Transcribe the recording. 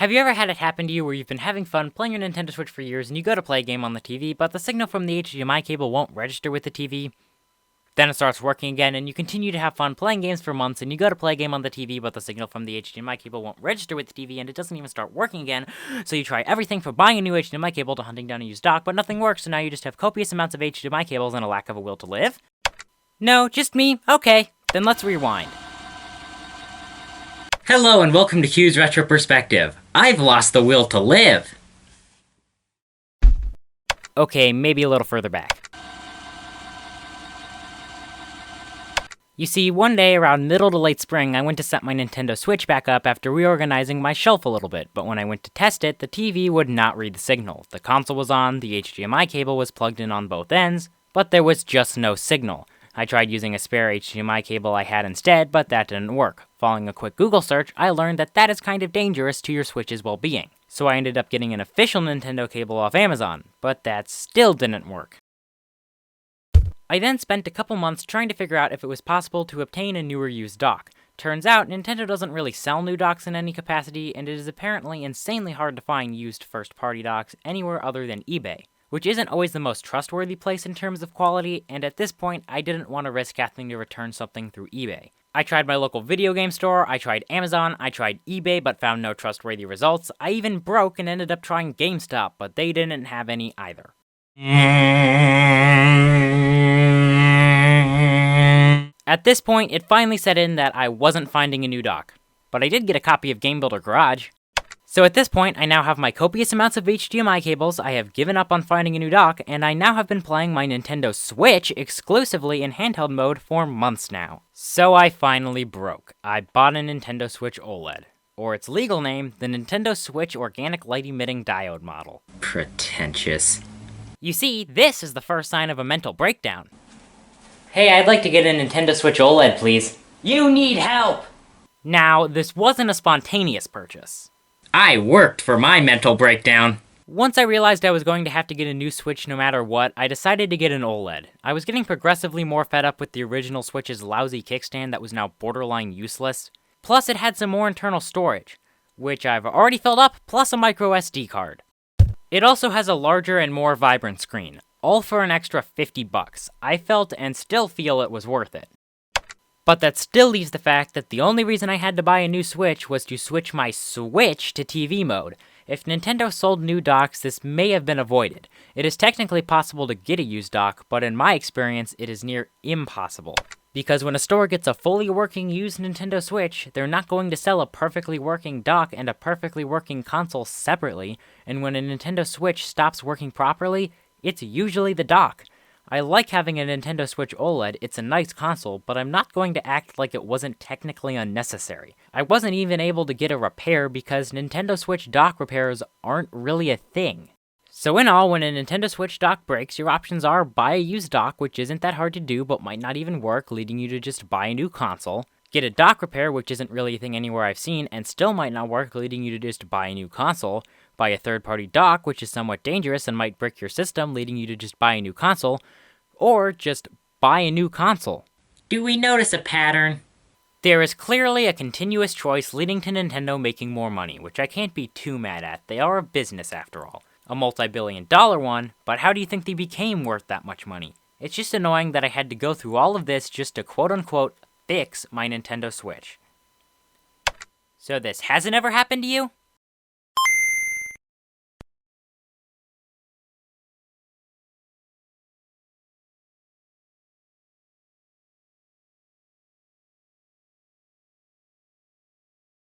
Have you ever had it happen to you where you've been having fun playing your Nintendo Switch for years and you go to play a game on the TV, but the signal from the HDMI cable won't register with the TV? Then it starts working again and you continue to have fun playing games for months and you go to play a game on the TV, but the signal from the HDMI cable won't register with the TV and it doesn't even start working again, so you try everything from buying a new HDMI cable to hunting down a used dock, but nothing works, so now you just have copious amounts of HDMI cables and a lack of a will to live? No, just me? Okay, then let's rewind. Hello and welcome to Q's Retro Perspective. I've lost the will to live. Okay, maybe a little further back. You see, one day around middle to late spring, I went to set my Nintendo Switch back up after reorganizing my shelf a little bit, but when I went to test it, the TV would not read the signal. The console was on, the HDMI cable was plugged in on both ends, but there was just no signal. I tried using a spare HDMI cable I had instead, but that didn't work. Following a quick Google search, I learned that that is kind of dangerous to your Switch's well-being. So I ended up getting an official Nintendo cable off Amazon, but that still didn't work. I then spent a couple months trying to figure out if it was possible to obtain a newer used dock. Turns out, Nintendo doesn't really sell new docks in any capacity, and it is apparently insanely hard to find used first-party docks anywhere other than eBay, which isn't always the most trustworthy place in terms of quality, and at this point, I didn't want to risk having to return something through eBay. I tried my local video game store, I tried Amazon, I tried eBay but found no trustworthy results, I even broke and ended up trying GameStop, but they didn't have any either. At this point, it finally set in that I wasn't finding a new dock, but I did get a copy of Game Builder Garage. So at this point, I now have my copious amounts of HDMI cables, I have given up on finding a new dock, and I now have been playing my Nintendo Switch exclusively in handheld mode for months now. So I finally broke. I bought a Nintendo Switch OLED, or its legal name, the Nintendo Switch Organic Light Emitting Diode model. Pretentious. You see, this is the first sign of a mental breakdown. Hey, I'd like to get a Nintendo Switch OLED, please. You need help! Now, this wasn't a spontaneous purchase. I worked for my mental breakdown. Once I realized I was going to have to get a new Switch no matter what, I decided to get an OLED. I was getting progressively more fed up with the original Switch's lousy kickstand that was now borderline useless. Plus, it had some more internal storage, which I've already filled up, plus a micro SD card. It also has a larger and more vibrant screen, all for an extra $50. I felt and still feel it was worth it. But that still leaves the fact that the only reason I had to buy a new Switch was to switch my Switch to TV mode. If Nintendo sold new docks, this may have been avoided. It is technically possible to get a used dock, but in my experience, it is near impossible. Because when a store gets a fully working used Nintendo Switch, they're not going to sell a perfectly working dock and a perfectly working console separately, and when a Nintendo Switch stops working properly, it's usually the dock. I like having a Nintendo Switch OLED, it's a nice console, but I'm not going to act like it wasn't technically unnecessary. I wasn't even able to get a repair because Nintendo Switch dock repairs aren't really a thing. So in all, when a Nintendo Switch dock breaks, your options are buy a used dock, which isn't that hard to do but might not even work, leading you to just buy a new console, get a dock repair, which isn't really a thing anywhere I've seen and still might not work, leading you to just buy a new console, buy a third-party dock, which is somewhat dangerous and might brick your system, leading you to just buy a new console, or just buy a new console. Do we notice a pattern? There is clearly a continuous choice leading to Nintendo making more money, which I can't be too mad at. They are a business after all. A multi-billion-dollar one, but how do you think they became worth that much money? It's just annoying that I had to go through all of this just to quote-unquote fix my Nintendo Switch. So this hasn't ever happened to you?